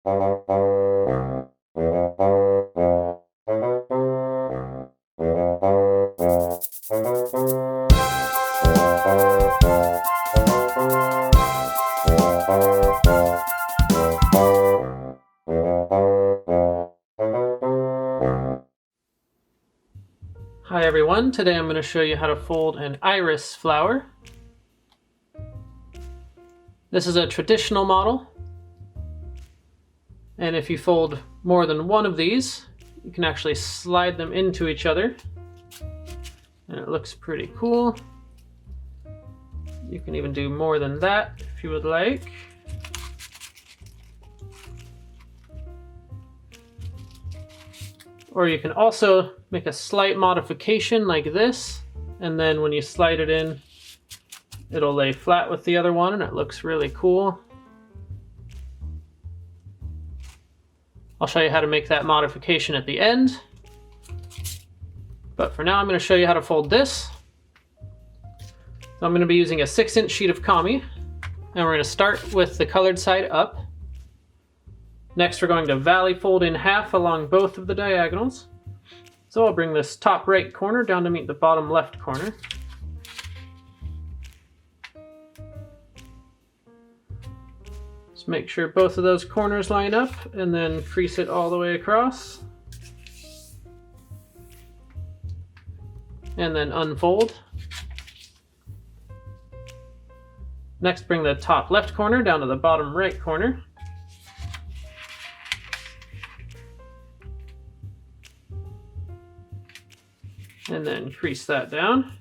Hi everyone, today I'm going to show you how to fold an iris flower. This is a traditional model, and if you fold more than one of these, you can actually slide them into each other, and it looks pretty cool. You can even do more than that if you would like. Or you can also make a slight modification like this, and then when you slide it in, it'll lay flat with the other one and it looks really cool. I'll show you how to make that modification at the end. But for now, I'm going to show you how to fold this. So I'm going to be using a 6-inch sheet of kami, and we're going to start with the colored side up. Next, we're going to valley fold in half along both of the diagonals. So I'll bring this top right corner down to meet the bottom left corner. Just make sure both of those corners line up and then crease it all the way across. And then unfold. Next, bring the top left corner down to the bottom right corner. And then crease that down.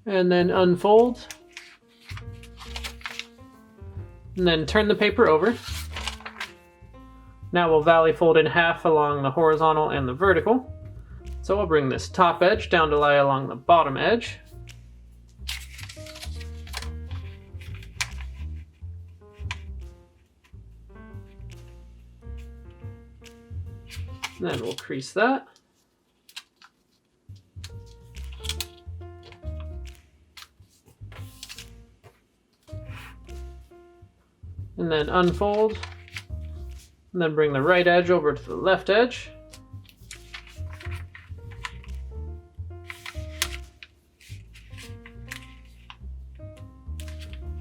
And then unfold. And then turn the paper over. Now we'll valley fold in half along the horizontal and the vertical. So I'll bring this top edge down to lie along the bottom edge. Then we'll crease that. And then unfold. And then bring the right edge over to the left edge.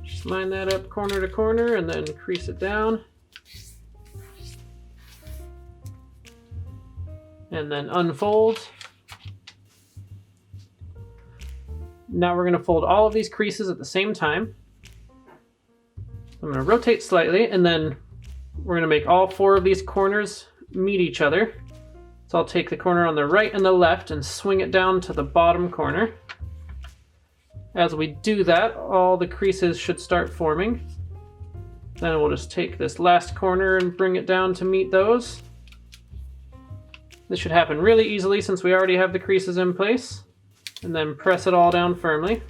Just line that up corner to corner and then crease it down. And then unfold. Now we're going to fold all of these creases at the same time. I'm going to rotate slightly, and then we're going to make all 4 of these corners meet each other. So I'll take the corner on the right and the left and swing it down to the bottom corner. As we do that, all the creases should start forming. Then we'll just take this last corner and bring it down to meet those. This should happen really easily since we already have the creases in place. And then press it all down firmly.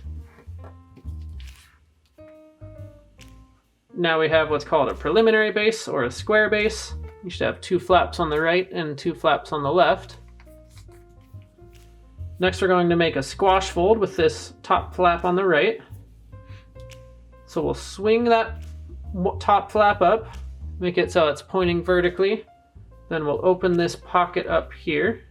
Now we have what's called a preliminary base or a square base. You should have 2 flaps on the right and 2 flaps on the left. Next, we're going to make a squash fold with this top flap on the right. So we'll swing that top flap up, make it so it's pointing vertically. Then we'll open this pocket up here.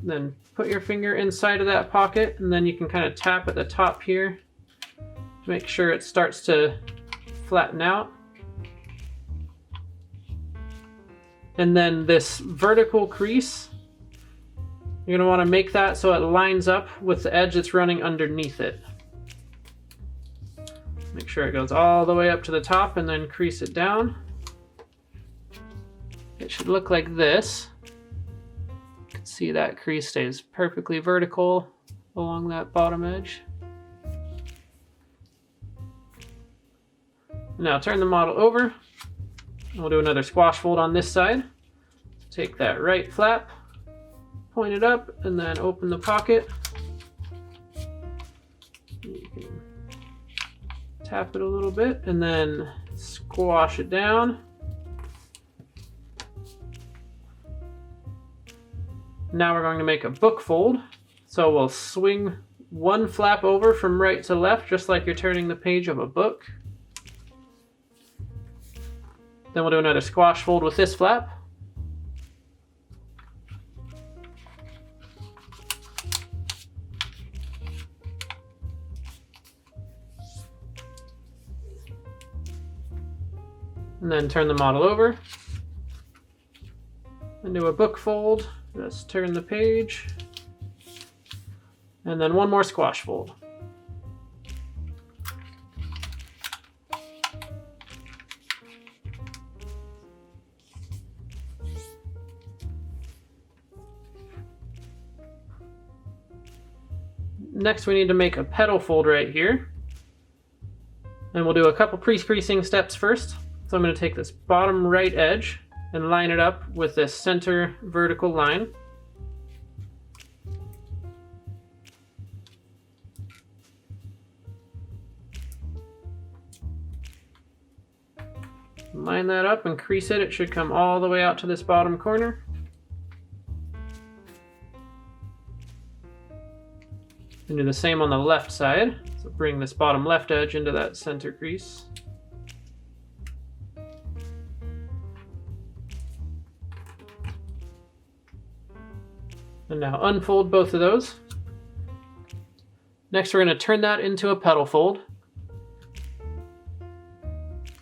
Then put your finger inside of that pocket, and then you can kind of tap at the top here to make sure it starts to flatten out. And then this vertical crease, you're going to want to make that so it lines up with the edge that's running underneath it. Make sure it goes all the way up to the top and then crease it down. It should look like this. You can see that crease stays perfectly vertical along that bottom edge. Now turn the model over. We'll do another squash fold on this side. Take that right flap, point it up, and then open the pocket. You can tap it a little bit and then squash it down. Now we're going to make a book fold. So we'll swing one flap over from right to left, just like you're turning the page of a book. Then we'll do another squash fold with this flap. And then turn the model over. And do a book fold. Just turn the page. And then one more squash fold. Next we need to make a petal fold right here. And we'll do a couple pre-creasing steps first. So I'm going to take this bottom right edge and line it up with this center vertical line. Line that up and crease it. It should come all the way out to this bottom corner. And do the same on the left side. So bring this bottom left edge into that center crease. And now unfold both of those. Next we're going to turn that into a petal fold.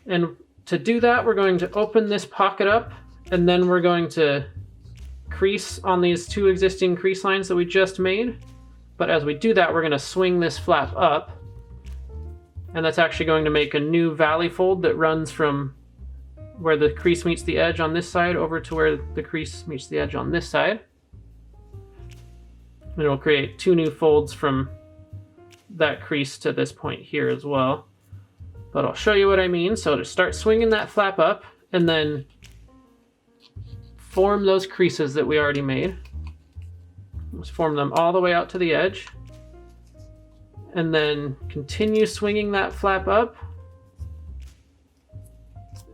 And to do that, we're going to open this pocket up, and then we're going to crease on these two existing crease lines that we just made. But as we do that, we're going to swing this flap up, and that's actually going to make a new valley fold that runs from where the crease meets the edge on this side over to where the crease meets the edge on this side. And it'll create two new folds from that crease to this point here as well. But I'll show you what I mean. So to start swinging that flap up and then form those creases that we already made. Let's form them all the way out to the edge. And then continue swinging that flap up.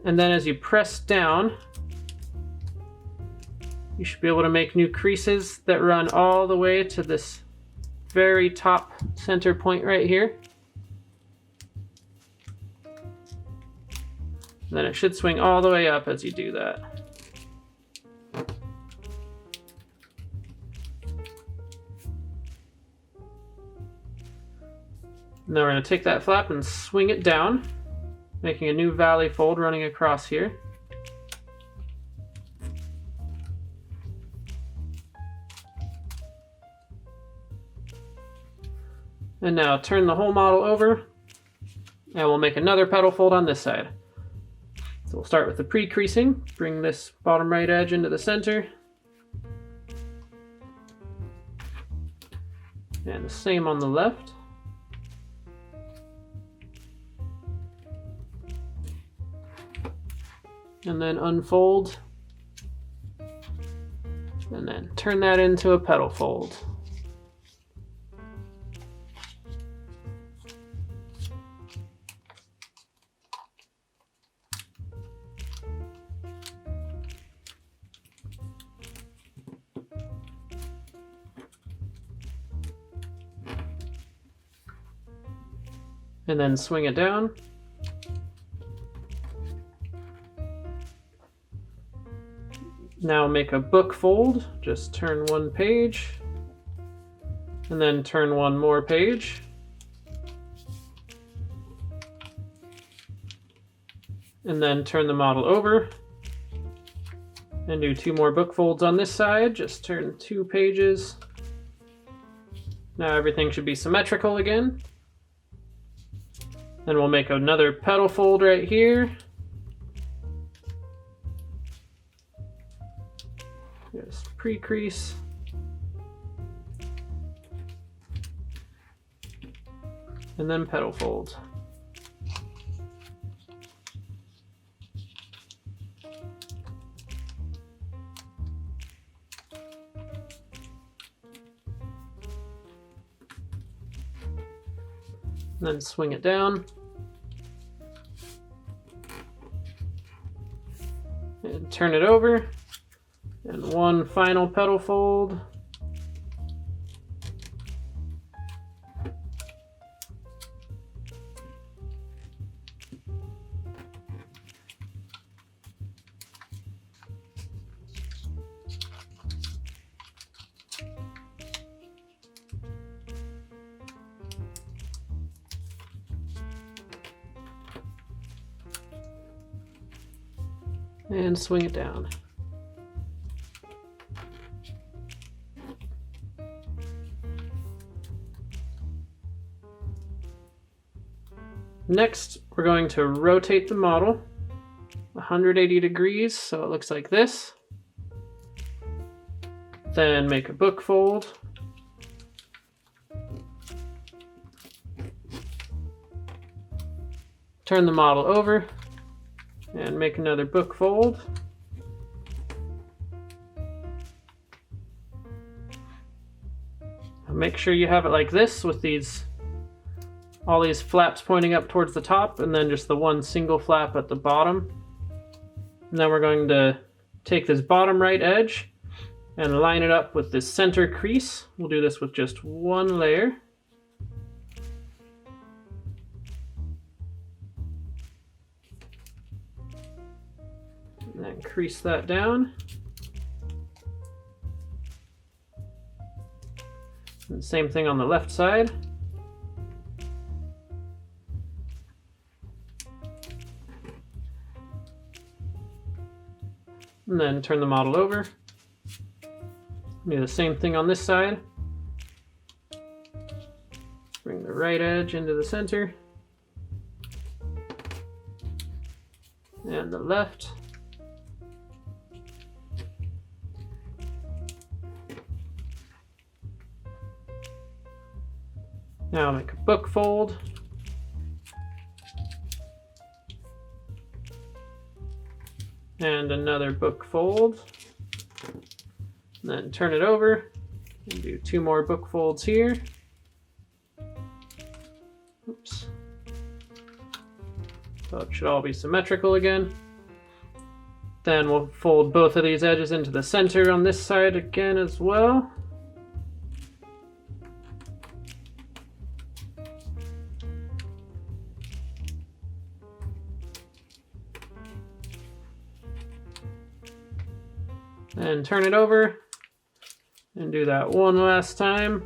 And then as you press down, you should be able to make new creases that run all the way to this very top center point right here. And then it should swing all the way up as you do that. Now we're going to take that flap and swing it down, making a new valley fold running across here. And now turn the whole model over, and we'll make another petal fold on this side. So we'll start with the pre-creasing, bring this bottom right edge into the center. And the same on the left. And then unfold. And then turn that into a petal fold. And then swing it down. Now make a book fold. Just turn one page, and then turn one more page. And then turn the model over. And do two more book folds on this side. Just turn two pages. Now everything should be symmetrical again. Then we'll make another petal fold right here. Just pre-crease. And then petal fold. And then swing it down. And turn it over. And one final petal fold. and swing it down. Next, we're going to rotate the model 180 degrees so it looks like this. Then make a book fold. Turn the model over and make another book fold. Make sure you have it like this with all these flaps pointing up towards the top and then just the one single flap at the bottom. And then we're going to take this bottom right edge and line it up with this center crease. We'll do this with just one layer. And then crease that down. And same thing on the left side. And then turn the model over. Do the same thing on this side. Bring the right edge into the center. And the left. Now make a book fold. And another book fold. And then turn it over and do two more book folds here. Oops. So it should all be symmetrical again. Then we'll fold both of these edges into the center on this side again as well. And turn it over and do that one last time.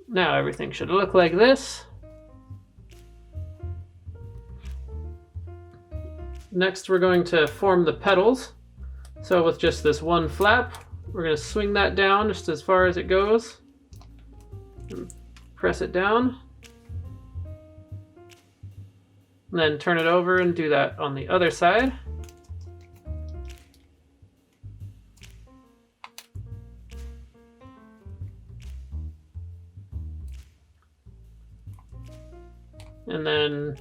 Now everything should look like this. Next we're going to form the petals. So with just this one flap, we're going to swing that down just as far as it goes. And press it down. And then turn it over and do that on the other side. And then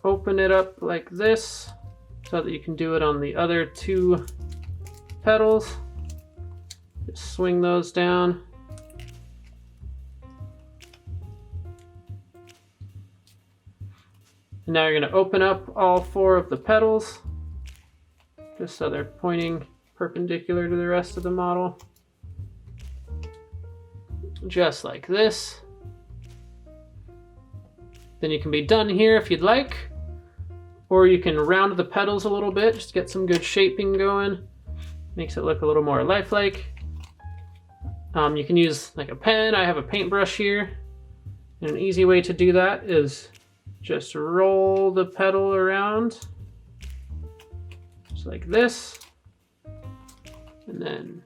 open it up like this so that you can do it on the other two petals. Just swing those down. And now you're going to open up all four of the petals, just so they're pointing perpendicular to the rest of the model. Just like this. Then you can be done here if you'd like, or you can round the petals a little bit, just get some good shaping going. Makes it look a little more lifelike. You can use like a pen. I have a paintbrush here. And an easy way to do that is just roll the petal around, just like this, and then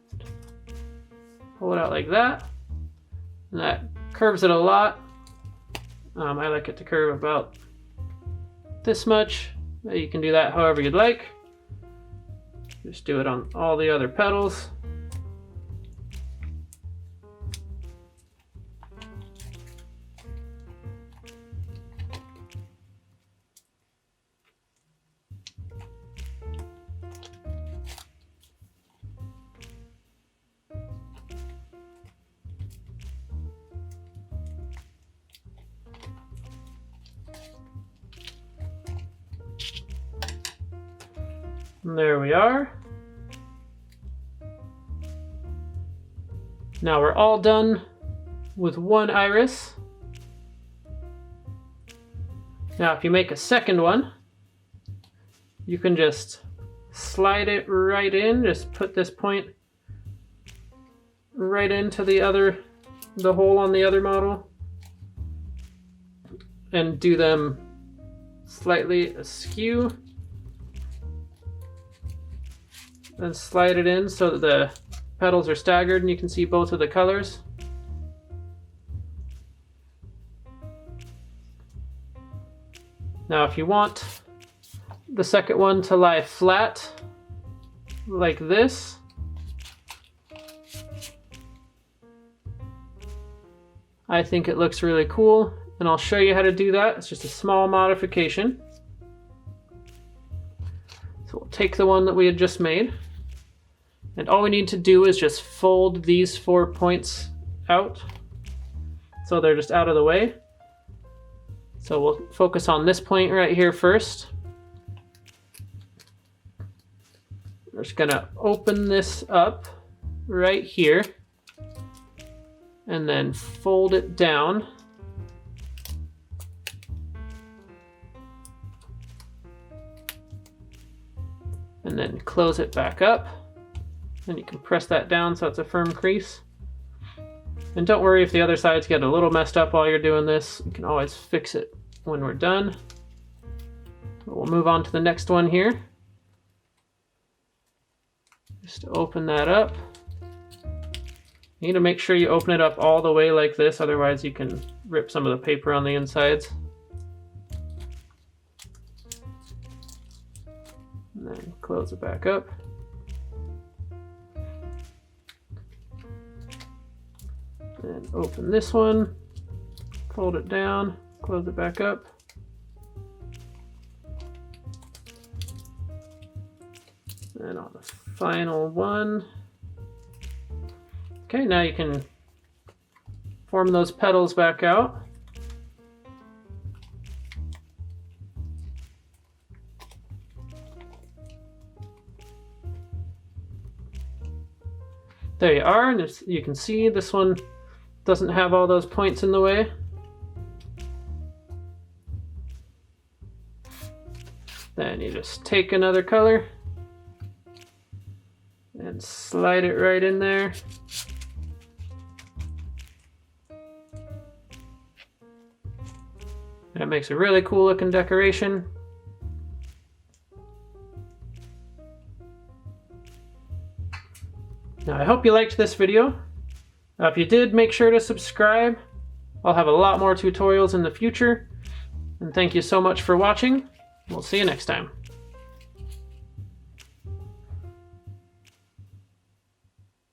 pull it out like that. And that curves it a lot. I like it to curve about this much. You can do that however you'd like. Just do it on all the other petals. And there we are. Now we're all done with one iris. Now if you make a second one, you can just slide it right in, just put this point right into the hole on the other model and do them slightly askew. Then slide it in so that the petals are staggered and you can see both of the colors. Now if you want the second one to lie flat like this, I think it looks really cool, and I'll show you how to do that. It's just a small modification. So we'll take the one that we had just made, and all we need to do is just fold these 4 points out so they're just out of the way. So we'll focus on this point right here first. We're just gonna open this up right here and then fold it down. And then close it back up. And you can press that down so it's a firm crease. And don't worry if the other sides get a little messed up while you're doing this. You can always fix it when we're done. We'll move on to the next one here. Just open that up. You need to make sure you open it up all the way like this, otherwise you can rip some of the paper on the insides. And then close it back up. And open this one, fold it down, close it back up. And on the final one. Okay, now you can form those petals back out. There you are, and you can see this one doesn't have all those points in the way. Then you just take another color and slide it right in there. And it makes a really cool looking decoration. Now I hope you liked this video. If you did, make sure to subscribe. I'll have a lot more tutorials in the future. And thank you so much for watching. We'll see you next time.